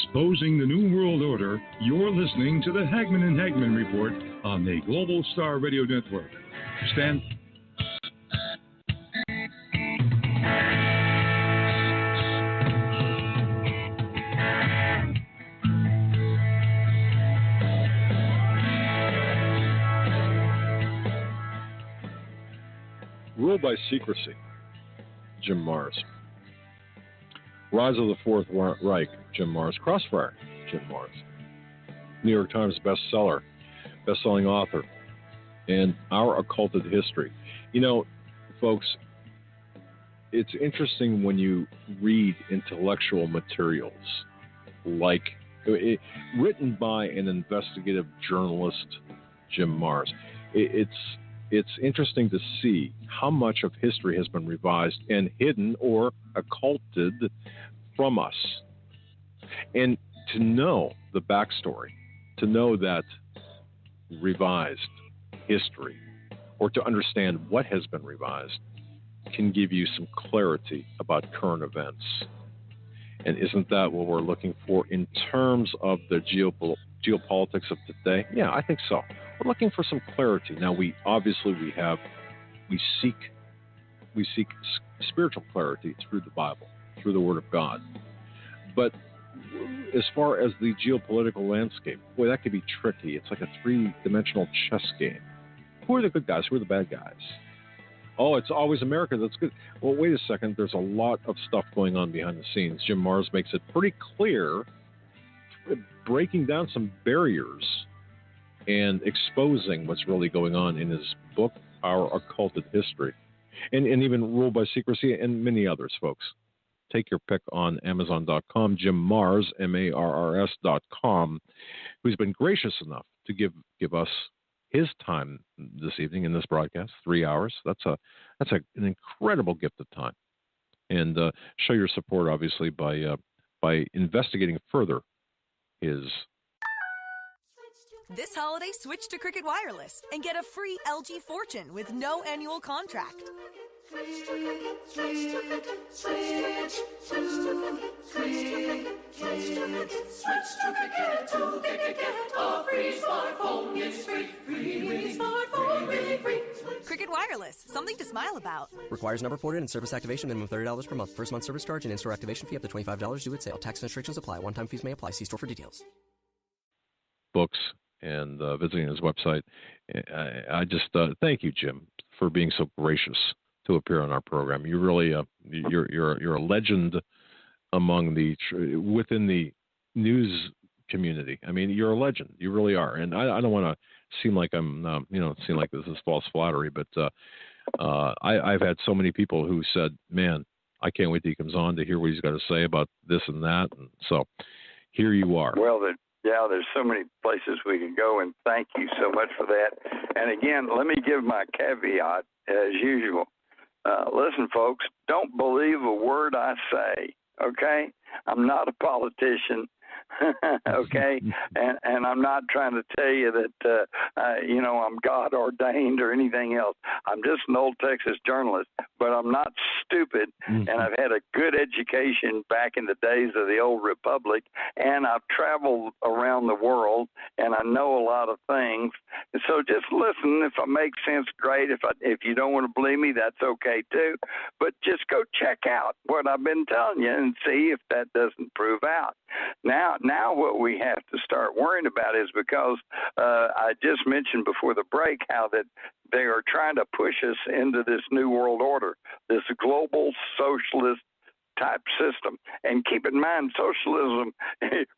Exposing the New World Order, you're listening to the Hagmann and Hagmann Report on the Global Star Radio Network. Stand. Rule by secrecy, Jim Marrs. Rise of the Fourth Reich, Jim Marrs. Crossfire, Jim Marrs. New York Times bestseller, best-selling author, and Our Occulted History. You know, folks, it's interesting when you read intellectual materials like written by an investigative journalist, Jim Marrs. It's interesting to see how much of history has been revised and hidden or occulted from us. And to know the backstory, to know that revised history, or to understand what has been revised, can give you some clarity about current events. And isn't that what we're looking for in terms of the geopolitics of today? Yeah, I think so. We're looking for some clarity. Now, we seek spiritual clarity through the Bible, through the Word of God. But as far as the geopolitical landscape, boy, that could be tricky. It's like a three-dimensional chess game. Who are the good guys? Who are the bad guys? Oh, it's always America that's good. Well, wait a second. There's a lot of stuff going on behind the scenes. Jim Marrs makes it pretty clear, breaking down some barriers and exposing what's really going on in his book, Our Occulted History, and even Rule by Secrecy, and many others, folks. Take your pick on Amazon.com. Jim Marrs, Marrs.com, who's been gracious enough to give us his time this evening in this broadcast, 3 hours. That's an incredible gift of time, and show your support, obviously, by investigating further his. This holiday, switch to Cricket Wireless and get a free LG Fortune with no annual contract. Switch to Cricket to get a free smartphone. It's free smartphone, really free. Cricket Wireless, something to smile about. Requires number ported and service activation. Minimum $30 per month. First month service charge and in-store activation fee up to $25 due at sale. Tax and restrictions apply. One-time fees may apply. See store for details. Books and visiting his website. I just thank you, Jim, for being so gracious to appear on our program. You really you're a legend among within the news community. I mean, you're a legend. You really are. And I don't want to seem like I'm seem like this is false flattery, but I've had so many people who said, "Man, I can't wait till he comes on to hear what he's got to say about this and that." And so here you are. Well, there's so many places we can go, and thank you so much for that. And again, let me give my caveat as usual. Listen, folks, don't believe a word I say, okay? I'm not a politician, okay? And I'm not trying to tell you that, I'm God ordained or anything else. I'm just an old Texas journalist, but I'm not stupid, and I've had a good education back in the days of the old republic, and I've traveled around the world, and I know a lot of things. And so just listen. If I make sense, great. If you don't want to believe me, that's okay too. But just go check out what I've been telling you and see if that doesn't prove out. Now what we have to start worrying about is because I just mentioned before the break how that they are trying to push us into this new world order, this global socialist type system. And keep in mind, socialism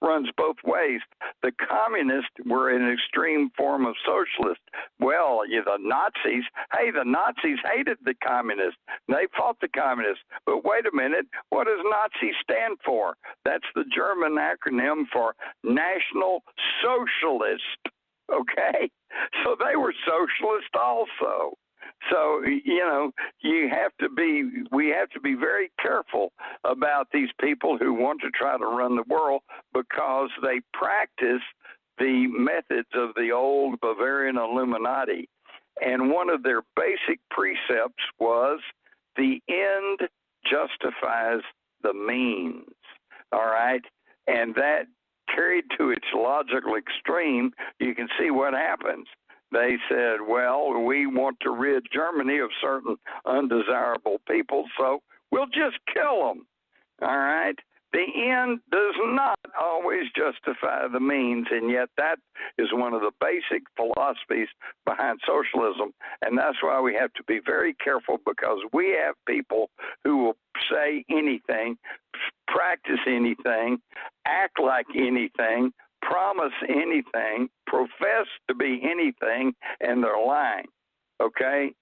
runs both ways. The communists were an extreme form of socialist. Well, the Nazis hated the communists. They fought the communists. But wait a minute, what does Nazi stand for? That's the German acronym for National Socialist. Okay? So they were socialist also. So, we have to be very careful about these people who want to try to run the world because they practice the methods of the old Bavarian Illuminati. And one of their basic precepts was the end justifies the means. All right? And that carried to its logical extreme, you can see what happens. They said, well, we want to rid Germany of certain undesirable people, so we'll just kill them. All right? The end does not always justify the means, and yet that is one of the basic philosophies behind socialism, and that's why we have to be very careful, because we have people who will say anything, practice anything, act like anything, promise anything, profess to be anything, and they're lying. Okay?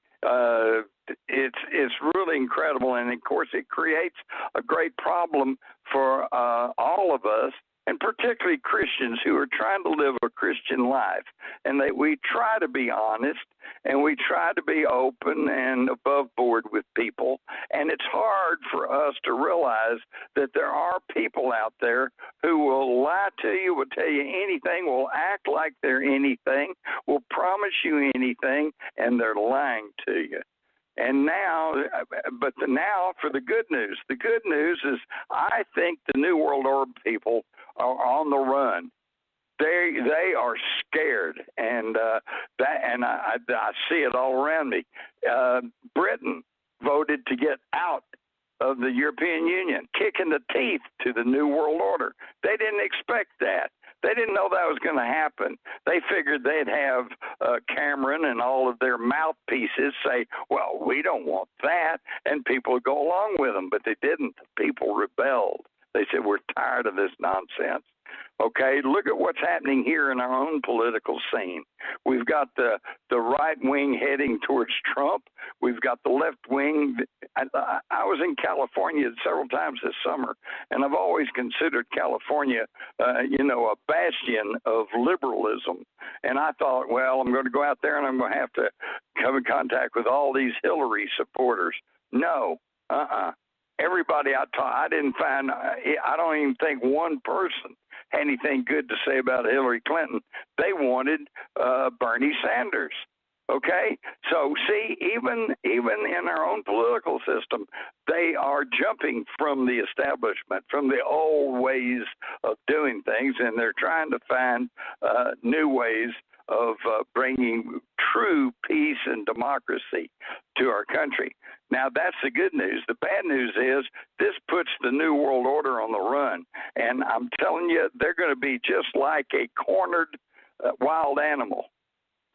It's really incredible, and of course it creates a great problem for all of us, and particularly Christians who are trying to live a Christian life. And we try to be honest, and we try to be open and above board with people. And it's hard for us to realize that there are people out there who will lie to you, will tell you anything, will act like they're anything, will promise you anything, and they're lying to you. And now, now for the good news. The good news is I think the New World Order people are on the run. They are scared, and I see it all around me. Britain voted to get out of the European Union, kicking the teeth to the New World Order. They didn't expect that. They didn't know that was going to happen. They figured they'd have Cameron and all of their mouthpieces say, well, we don't want that, and people would go along with them, but they didn't. The people rebelled. They said, we're tired of this nonsense. Okay, look at what's happening here in our own political scene. We've got the right wing heading towards Trump. We've got the left wing. I was in California several times this summer, and I've always considered California, a bastion of liberalism. And I thought, well, I'm going to go out there and I'm going to have to come in contact with all these Hillary supporters. No, everybody I didn't find, I don't even think one person had anything good to say about Hillary Clinton. They wanted Bernie Sanders. Okay? So see, even in our own political system, they are jumping from the establishment, from the old ways of doing things, and they're trying to find new ways of bringing true peace and democracy to our country. Now, that's the good news. The bad news is this puts the New World Order on the run. And I'm telling you, they're going to be just like a cornered wild animal.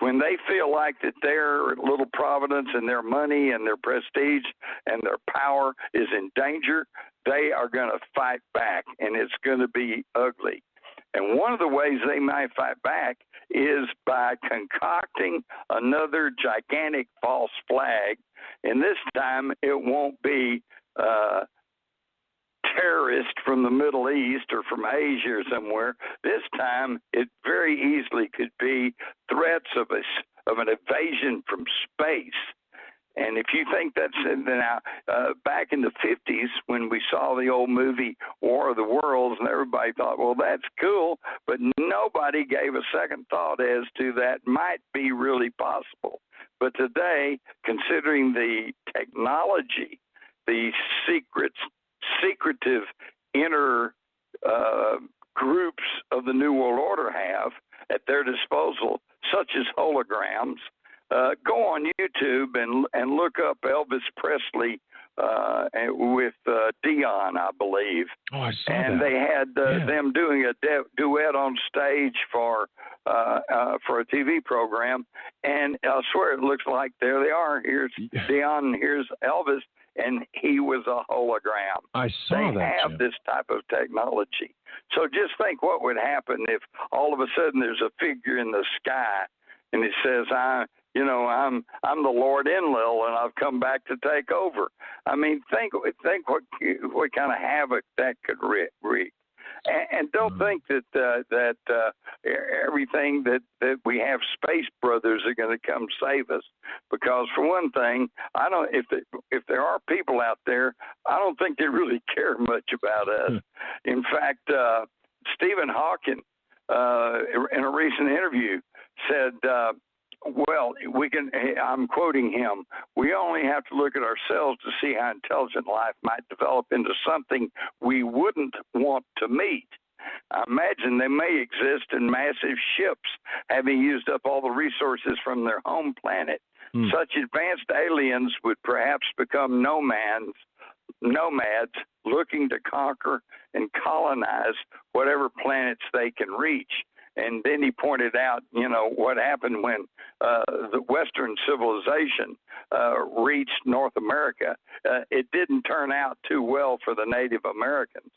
When they feel like that their little providence and their money and their prestige and their power is in danger, they are going to fight back, and it's going to be ugly. And one of the ways they might fight back is by concocting another gigantic false flag. And this time it won't be terrorist from the Middle East or from Asia or somewhere. This time it very easily could be threats of an invasion from space. And if you think that's now, back in the 50s when we saw the old movie War of the Worlds, and everybody thought, well, that's cool, but nobody gave a second thought as to that might be really possible. But today, considering the technology, the secretive inner groups of the New World Order have at their disposal, such as holograms, go on YouTube and look up Elvis Presley with Dion, I believe. Oh, I saw and that. They had them doing a duet on stage for a TV program, and I swear it looks like there they are. Here's Dion, and here's Elvis, and he was a hologram. I saw that. They have this type of technology. So just think what would happen if all of a sudden there's a figure in the sky, and it says, I'm the Lord Enlil, and I've come back to take over. I mean, think what kind of havoc that could wreak. And don't think that everything that we have space brothers are going to come save us, because for one thing, if there are people out there, I don't think they really care much about us. In fact, Stephen Hawking, in a recent interview, said, well, I'm quoting him, we only have to look at ourselves to see how intelligent life might develop into something we wouldn't want to meet. I imagine they may exist in massive ships, having used up all the resources from their home planet. Such advanced aliens would perhaps become nomads looking to conquer and colonize whatever planets they can reach. And then he pointed out, what happened when the Western civilization reached North America. It didn't turn out too well for the Native Americans.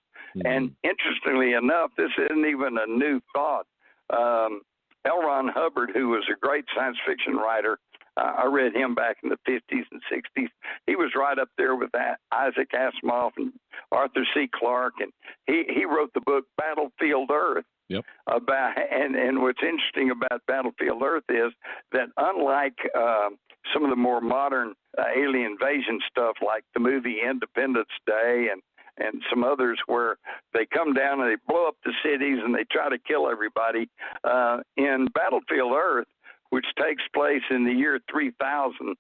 And interestingly enough, this isn't even a new thought. L. Ron Hubbard, who was a great science fiction writer, I read him back in the 50s and 60s. He was right up there with Isaac Asimov and Arthur C. Clarke, and he wrote the book Battlefield Earth. Yep. And what's interesting about Battlefield Earth is that unlike some of the more modern alien invasion stuff, like the movie Independence Day and some others where they come down and they blow up the cities and they try to kill everybody, in Battlefield Earth, which takes place in the year 3000,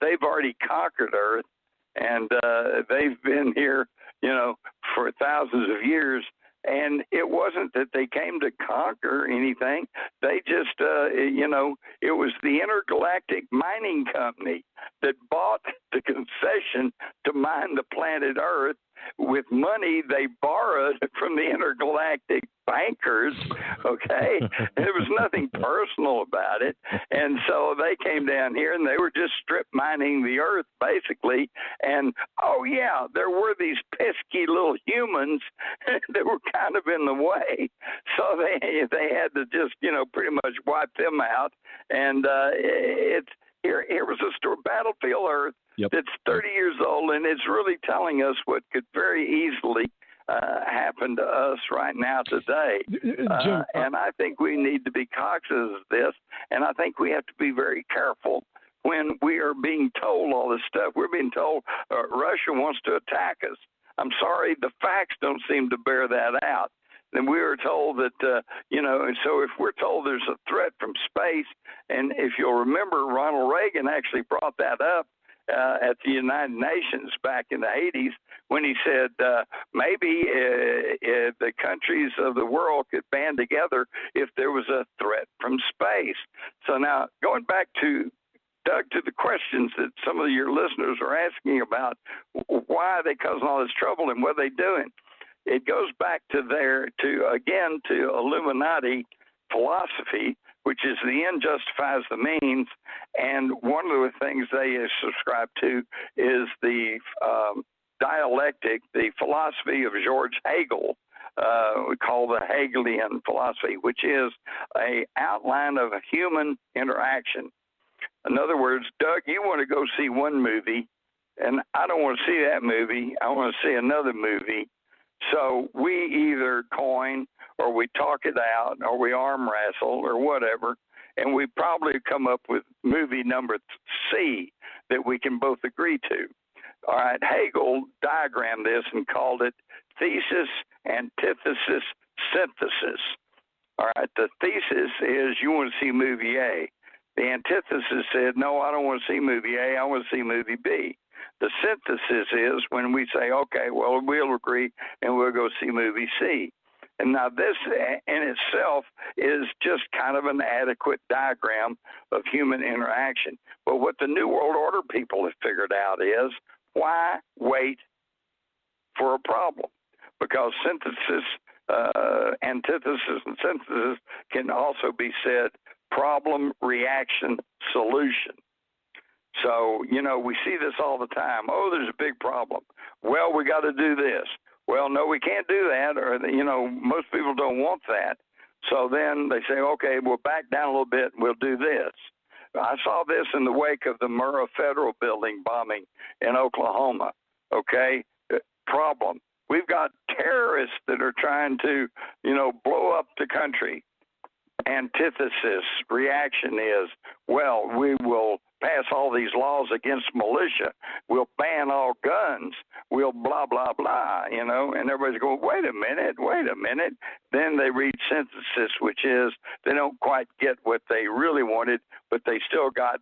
they've already conquered Earth, and they've been here, for thousands of years. And it wasn't that they came to conquer anything. They just, it was the Intergalactic Mining Company that bought the concession to mine the planet Earth with money they borrowed from the intergalactic bankers, okay? There was nothing personal about it. And so they came down here and they were just strip mining the Earth, basically. And, oh, yeah, there were these pesky little humans that were kind of in the way. So they had to just, pretty much wipe them out. And here was a story, Battlefield Earth. Yep. It's 30 years old, and it's really telling us what could very easily happen to us right now today. Jim, and I think we need to be cognizant of this, and I think we have to be very careful when we are being told all this stuff. We're being told Russia wants to attack us. I'm sorry, the facts don't seem to bear that out. And we were told that, and so if we're told there's a threat from space, and if you'll remember, Ronald Reagan actually brought that up at the United Nations back in the 80s when he said maybe the countries of the world could band together if there was a threat from space. So now going back to Doug, to the questions that some of your listeners are asking about, why are they causing all this trouble and what are they doing? It goes back to Illuminati philosophy, which is the end justifies the means. And one of the things they subscribe to is the dialectic, the philosophy of George Hegel, we call the Hegelian philosophy, which is an outline of a human interaction. In other words, Doug, you want to go see one movie, and I don't want to see that movie. I want to see another movie. So we either coin or we talk it out or we arm wrestle or whatever, and we probably come up with movie number C that we can both agree to. All right, Hegel diagrammed this and called it thesis, antithesis, synthesis. All right, the thesis is you want to see movie A. The antithesis said, no, I don't want to see movie A, I want to see movie B. The synthesis is when we say, okay, well, we'll agree and we'll go see movie C. And now this in itself is just kind of an adequate diagram of human interaction. But what the New World Order people have figured out is why wait for a problem? Because synthesis, antithesis, and synthesis can also be said problem, reaction, solution. So, we see this all the time. Oh, there's a big problem. Well, we got to do this. Well, no, we can't do that, or, most people don't want that. So then they say, okay, we'll back down a little bit and we'll do this. I saw this in the wake of the Murrah Federal Building bombing in Oklahoma, okay? Problem. We've got terrorists that are trying to, blow up the country. Antithesis, reaction is, well, we will pass all these laws against militia. We'll ban all guns. We'll blah, blah, blah, and everybody's going, wait a minute. Then they reach synthesis, which is they don't quite get what they really wanted, but they still got